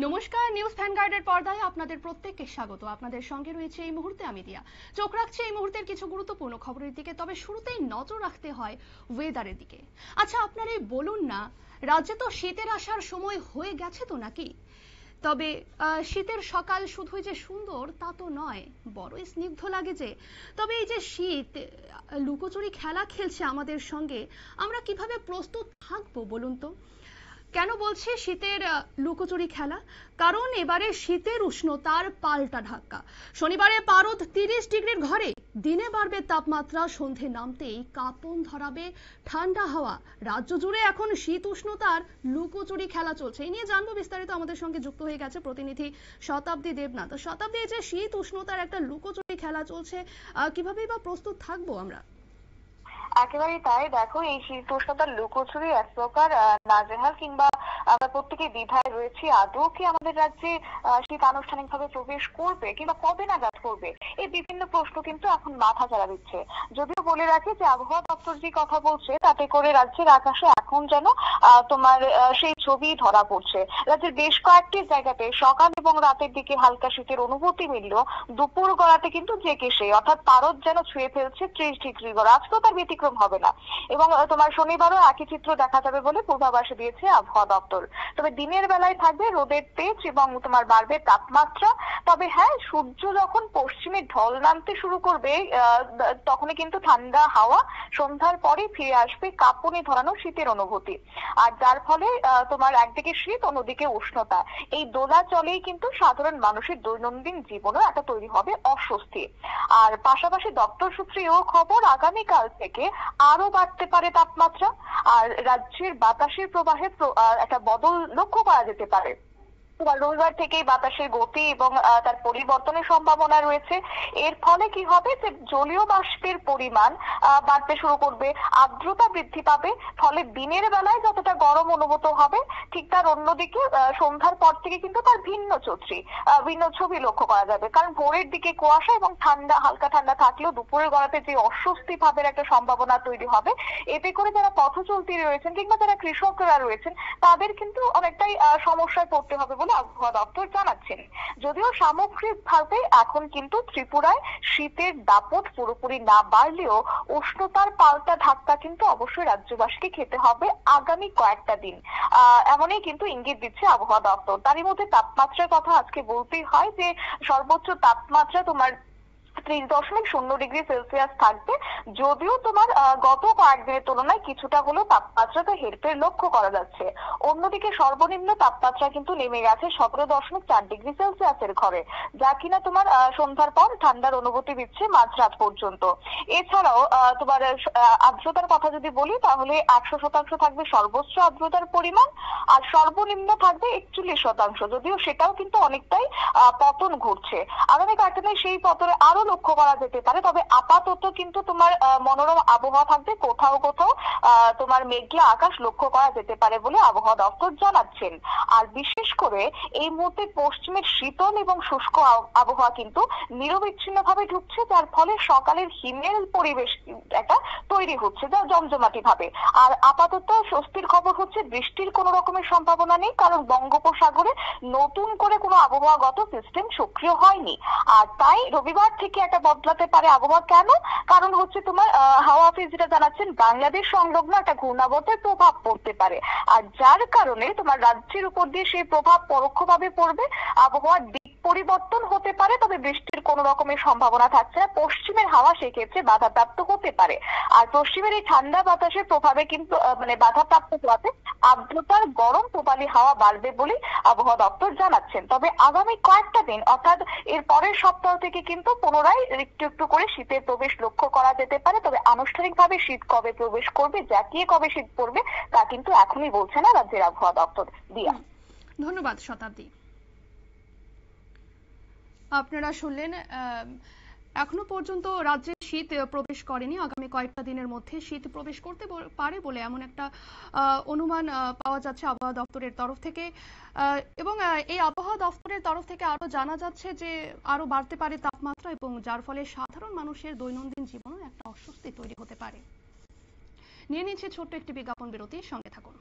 নমস্কার, নিউজ ভ্যানগার্ডের পর্দায় আপনাদের প্রত্যেককে স্বাগত। আপনাদের সঙ্গে রয়েছে এই মুহূর্তে আমি দিয়া। চোখ রাখছি এই মুহূর্তের কিছু গুরুত্বপূর্ণ খবরের দিকে, তবে শুরুতেই নজর রাখতে হয় ওয়েদারের দিকে। আচ্ছা, আপনারাই বলুন না, রাজ্যে তো শীতের আসার সময় হয়ে গেছে তো নাকি? তবে শীতের সকাল শুধুই যে সুন্দর তা তো নয়, বড়ই স্নিগ্ধ লাগে যে। তবে এই যে শীত লুকোচুরি খেলা খেলছে আমাদের সঙ্গে, আমরা কিভাবে প্রস্তুত থাকবো বলুন তো? কেন বলছি শীতের লুকোচুরি খেলা? কারণ এবারে শীতের উষ্ণতার পাল্টা ধাক্কা। শনিবারে পারদ 30 ডিগ্রির ঘরে, দিনে বাড়বে তাপমাত্রা, সন্ধে নামতেই কাঁপন ধরাবে ঠান্ডা হাওয়া। রাজ্য জুড়ে এখন শীত উষ্ণতার লুকোচুরি খেলা চলছে। এই নিয়ে জানবো বিস্তারিত। আমাদের সঙ্গে যুক্ত হয়ে গেছে প্রতিনিধি শতাব্দী দেবনাথ। শতাব্দী, এই যে শীত উষ্ণতার একটা লুকোচুরি খেলা চলছে, কিভাবেই বা প্রস্তুত থাকবো আমরা? একেবারেই তাই। দেখো, এই শীত উষ্ণতার লুকোচুরি এক প্রকার নাজেহাল, কিংবা আমরা প্রত্যেকে দ্বিধায় রয়েছি আদৌ কি আমাদের রাজ্যে শীত আনুষ্ঠানিকভাবে প্রবেশ করবে কিংবা কবে নাগাদ করবে, এই বিভিন্ন প্রশ্ন কিন্তু এখন মাথা চাড়া দিচ্ছে। যদিও বলে রাখি যে আবহাওয়া দপ্তর যে কথা বলছে তাতে করে রাজ্যের আকাশে এখন যেন তোমার সেই ছবি ধরা পড়ছে। রাজ্যের বেশ কয়েকটি জায়গাতে সকাল এবং রাতের দিকে হালকা শীতের অনুভূতি মিললেও দুপুর গড়াতে কিন্তু জেকে সেই অর্থাৎ পারদ যেন ছুঁয়ে ফেলছে 30 ডিগ্রি গড়। আজকেও তার ব্যতিক্রম হবে না এবং তোমার শনিবারও একই চিত্র দেখা যাবে বলে পূর্বাভাসে দিয়েছে আবহাওয়া দপ্তর। তবে দিনের বেলায় থাকবে রোদের তেজ এবং তোমার বাড়বে তাপমাত্রা। তবে হ্যাঁ, সূর্য যখন পশ্চিমে ঢল নামতে শুরু করবে তখনই কিন্তু ঠান্ডা হাওয়া, সন্ধ্যার পরে ফিরে আসবে কাঁপুনি ধরানো শীতের অনুভূতি। আর যার ফলে তোমার একদিকে শীত, অন্যদিকে উষ্ণতা, এই দোলাচলেই কিন্তু সাধারণ মানুষের দৈনন্দিন জীবনে একটা তৈরি হবে অস্বস্তি। আর পাশাপাশি দপ্তর সূত্রে এও খবর, আগামীকাল থেকে আরো বাড়তে পারে তাপমাত্রা। আর রাজ্যের বাতাসের প্রবাহে একটা বদল লক্ষ্য করা যেতে পারে। রবিবার থেকেই বাতাসের গতি এবং তার পরিবর্তনের সম্ভাবনা রয়েছে। এর ফলে কি হবে, যে জলীয় বাষ্পের পরিমাণ বাড়তে শুরু করবে, আর্দ্রতা বৃদ্ধি পাবে। ফলে দিনের বেলায় যতটা গরম অনুভূত হবে, ঠিক তার অন্যদিকে সন্ধ্যার পর থেকে কিন্তু তার ভিন্ন ছবি লক্ষ্য করা যাবে। কারণ ভোরের দিকে কুয়াশা এবং ঠান্ডা, হালকা ঠান্ডা থাকলেও দুপুরের গড়াতে যে অস্বস্তি ভাবের একটা সম্ভাবনা তৈরি হবে, এতে করে যারা পথচলতি রয়েছেন কিংবা যারা কৃষকরা রয়েছেন তাদের কিন্তু অনেকটাই সমস্যায় পড়তে হবে বলে আবহাওয়া দপ্তর জানাচ্ছেন। যদিও সামগ্রিকভাবে এখন কিন্তু ত্রিপুরায় শীতের দাপট পুরোপুরি না বাড়লেও উষ্ণতার পাল্টা ধাক্কা কিন্তু অবশ্যই রাজ্যবাসীকে খেতে হবে আগামী কয়েকটা দিন, এমনই কিন্তু ইঙ্গিত দিচ্ছে আবহাওয়া দপ্তর। তারই মধ্যে তাপমাত্রার কথা আজকে বলতেই হয় যে সর্বোচ্চ তাপমাত্রা তোমার 30.0 ডিগ্রি সেলসিয়াস থাকবে। যদিও তোমার গত কয়েকদিনের তুলনায় কিছুটা হলেও তাপমাত্রাতে হেরফের লক্ষ্য করা যাচ্ছে। অন্যদিকে সর্বনিম্ন তাপমাত্রা কিন্তু নেমে গেছে 17.4 ডিগ্রি সেলসিয়াসের ঘরে, যা কিনা তোমার সন্ধ্যার পর ঠান্ডার অনুভূতি দিচ্ছে মাঝরাত পর্যন্ত। এছাড়াও তোমার আর্দ্রতার কথা যদি বলি, তাহলে 100% থাকবে সর্বোচ্চ আর্দ্রতার পরিমাণ, আর সর্বনিম্ন থাকবে 41%। যদিও সেটাও কিন্তু অনেকটাই পতন ঘটছে। আগামী কয়েকদিনে সেই পতনে আরো লক্ষ্য করা যেতে পারে। তবে আপাতত কিন্তু তোমার মনোরম আবহাওয়া থাকবে, কোথাও কোথাও তোমার মেঘলা আকাশ লক্ষ্য করা যেতে পারে বলে আবহাওয়া দপ্তর জানাচ্ছেন। আর বিশেষ করে এই মুহূর্তে পশ্চিমের শীতল এবং শুষ্ক আবহাওয়া কিন্তু নিরবিচ্ছিন্ন ভাবে ঢুকছে, যার ফলে সকালের হিমেল পরিবেশ একটা তৈরি হচ্ছে, যা জমজমাটি ভাবে। আর আপাতত স্বস্তির খবর হচ্ছে বৃষ্টির কোনো রকমের সম্ভাবনা নেই, কারণ বঙ্গোপসাগরে নতুন করে কোনো আবহাওয়াগত সিস্টেম সক্রিয় হয়নি। আর তাই রবিবার থেকে একটা বদলাতে পারে আবহাওয়া। কেন? কারণ হচ্ছে তোমার হাওয়া অফিস যেটা জানাচ্ছেন, বাংলাদেশ সংলগ্ন একটা ঘূর্ণাবর্তের প্রভাব পড়তে পারে, আর যার কারণে তোমার রাজ্যের উপর দিয়ে সেই প্রভাব পরোক্ষভাবে পড়বে। আবহাওয়ার দিক পরিবর্তন হতে পারে, তবে বৃষ্টির কোনো রকমের সম্ভাবনা থাকছে না। পশ্চিমের হাওয়া সেক্ষেত্রে বাধাপ্রাপ্ত হতে পারে। আর পশ্চিমের এই ঠান্ডা বাতাসের প্রভাবে কিন্তু বাধাপ্রাপ্ত হওয়াতে আর্দ্রতার গরম প্রবালী হাওয়া বাড়বে বলে আবহাওয়া দপ্তর জানাচ্ছেন। তবে আগামী কয়েকটা দিন অর্থাৎ এর পরের সপ্তাহ থেকে কিন্তু পুনরায় একটু একটু করে শীতের প্রবেশ লক্ষ্য করা যেতে পারে। তবে আনুষ্ঠানিকভাবে শীত কবে প্রবেশ করবে, জাকিয়ে কবে শীত পড়বে, তা কিন্তু এখনই বলছে না রাজ্যের আবহাওয়া দপ্তর। দিয়া, ধন্যবাদ শতাব্দী। আপনারা শুনলেন, এখনো পর্যন্ত রাজ্যে শীত প্রবেশ করেনি। আগামী কয়েকটা দিনের মধ্যে শীত প্রবেশ করতে পারে বলে এমন একটা অনুমান পাওয়া যাচ্ছে আবহাওয়া দপ্তরের তরফ থেকে। এবং এই আবহাওয়া দপ্তরের তরফ থেকে আরো জানা যাচ্ছে যে আরো বাড়তে পারে তাপমাত্রা, এবং যার ফলে সাধারণ মানুষের দৈনন্দিন জীবনে একটা অস্বস্তি তৈরি হতে পারে। নিয়ে নিচ্ছে ছোট্ট একটি বিজ্ঞাপন বিরতি, সঙ্গে থাকুন।